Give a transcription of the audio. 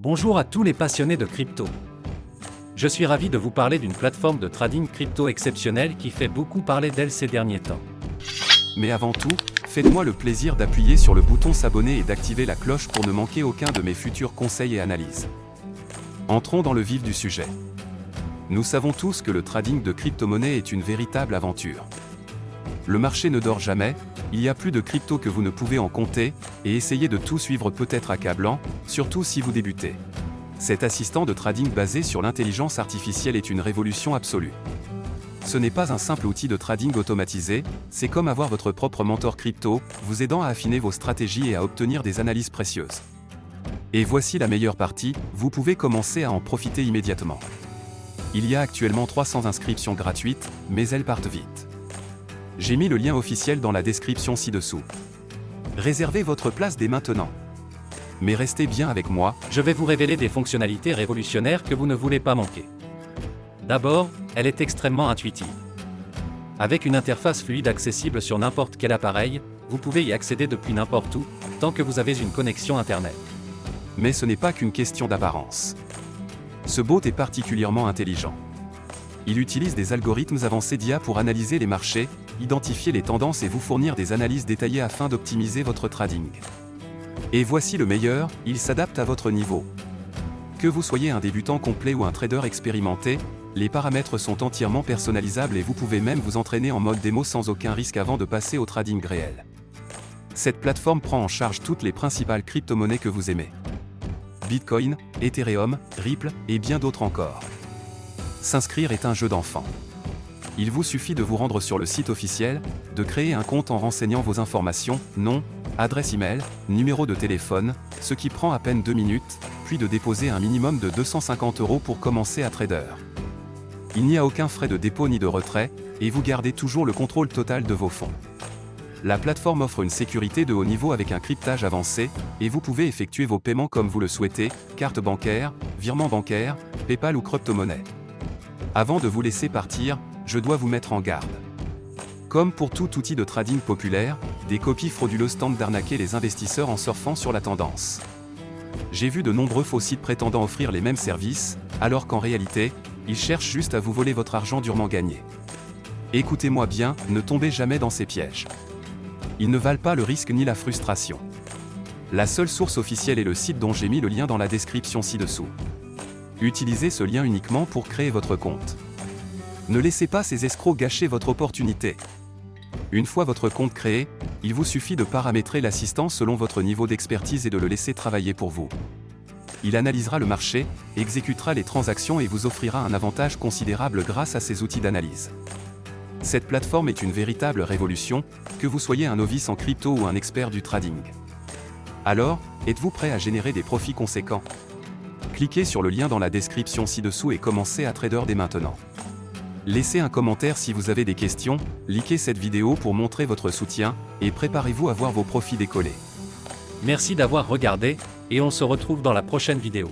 Bonjour à tous les passionnés de crypto. Je suis ravi de vous parler d'une plateforme de trading crypto exceptionnelle qui fait beaucoup parler d'elle ces derniers temps. Mais avant tout, faites-moi le plaisir d'appuyer sur le bouton s'abonner et d'activer la cloche pour ne manquer aucun de mes futurs conseils et analyses. Entrons dans le vif du sujet. Nous savons tous que le trading de crypto-monnaies est une véritable aventure. Le marché ne dort jamais, il y a plus de crypto que vous ne pouvez en compter, et essayer de tout suivre peut être accablant, surtout si vous débutez. Cet assistant de trading basé sur l'intelligence artificielle est une révolution absolue. Ce n'est pas un simple outil de trading automatisé, c'est comme avoir votre propre mentor crypto, vous aidant à affiner vos stratégies et à obtenir des analyses précieuses. Et voici la meilleure partie, vous pouvez commencer à en profiter immédiatement. Il y a actuellement 300 inscriptions gratuites, mais elles partent vite. J'ai mis le lien officiel dans la description ci-dessous. Réservez votre place dès maintenant. Mais restez bien avec moi, Je vais vous révéler des fonctionnalités révolutionnaires que vous ne voulez pas manquer. D'abord, elle est extrêmement intuitive. Avec une interface fluide accessible sur n'importe quel appareil, vous pouvez y accéder depuis n'importe où, tant que vous avez une connexion Internet. mais ce n'est pas qu'une question d'apparence. Ce bot est particulièrement intelligent. Il utilise des algorithmes avancés d'IA pour analyser les marchés, identifier les tendances et vous fournir des analyses détaillées afin d'optimiser votre trading. Et voici le meilleur, il s'adapte à votre niveau. Que vous soyez un débutant complet ou un trader expérimenté, les paramètres sont entièrement personnalisables et vous pouvez même vous entraîner en mode démo sans aucun risque avant de passer au trading réel. Cette plateforme prend en charge toutes les principales crypto-monnaies que vous aimez. Bitcoin, Ethereum, Ripple et bien d'autres encore. S'inscrire est un jeu d'enfant. Il vous suffit de vous rendre sur le site officiel, de créer un compte en renseignant vos informations, nom, adresse email, numéro de téléphone, ce qui prend à peine 2 minutes, puis de déposer un minimum de 250 € pour commencer à trader. Il n'y a aucun frais de dépôt ni de retrait, et vous gardez toujours le contrôle total de vos fonds. La plateforme offre une sécurité de haut niveau avec un cryptage avancé, et vous pouvez effectuer vos paiements comme vous le souhaitez, carte bancaire, virement bancaire, PayPal ou crypto-monnaie. Avant de vous laisser partir, je dois vous mettre en garde. Comme pour tout outil de trading populaire, des copies frauduleuses tentent d'arnaquer les investisseurs en surfant sur la tendance. J'ai vu de nombreux faux sites prétendant offrir les mêmes services, alors qu'en réalité, ils cherchent juste à vous voler votre argent durement gagné. Écoutez-moi bien, ne tombez jamais dans ces pièges. Ils ne valent pas le risque ni la frustration. La seule source officielle est le site dont j'ai mis le lien dans la description ci-dessous. Utilisez ce lien uniquement pour créer votre compte. Ne laissez pas ces escrocs gâcher votre opportunité. Une fois votre compte créé, il vous suffit de paramétrer l'assistant selon votre niveau d'expertise et de le laisser travailler pour vous. Il analysera le marché, exécutera les transactions et vous offrira un avantage considérable grâce à ces outils d'analyse. Cette plateforme est une véritable révolution, que vous soyez un novice en crypto ou un expert du trading. Alors, êtes-vous prêt à générer des profits conséquents? Cliquez sur le lien dans la description ci-dessous et commencez à trader dès maintenant. Laissez un commentaire si vous avez des questions, likez cette vidéo pour montrer votre soutien, et préparez-vous à voir vos profits décoller. Merci d'avoir regardé, et on se retrouve dans la prochaine vidéo.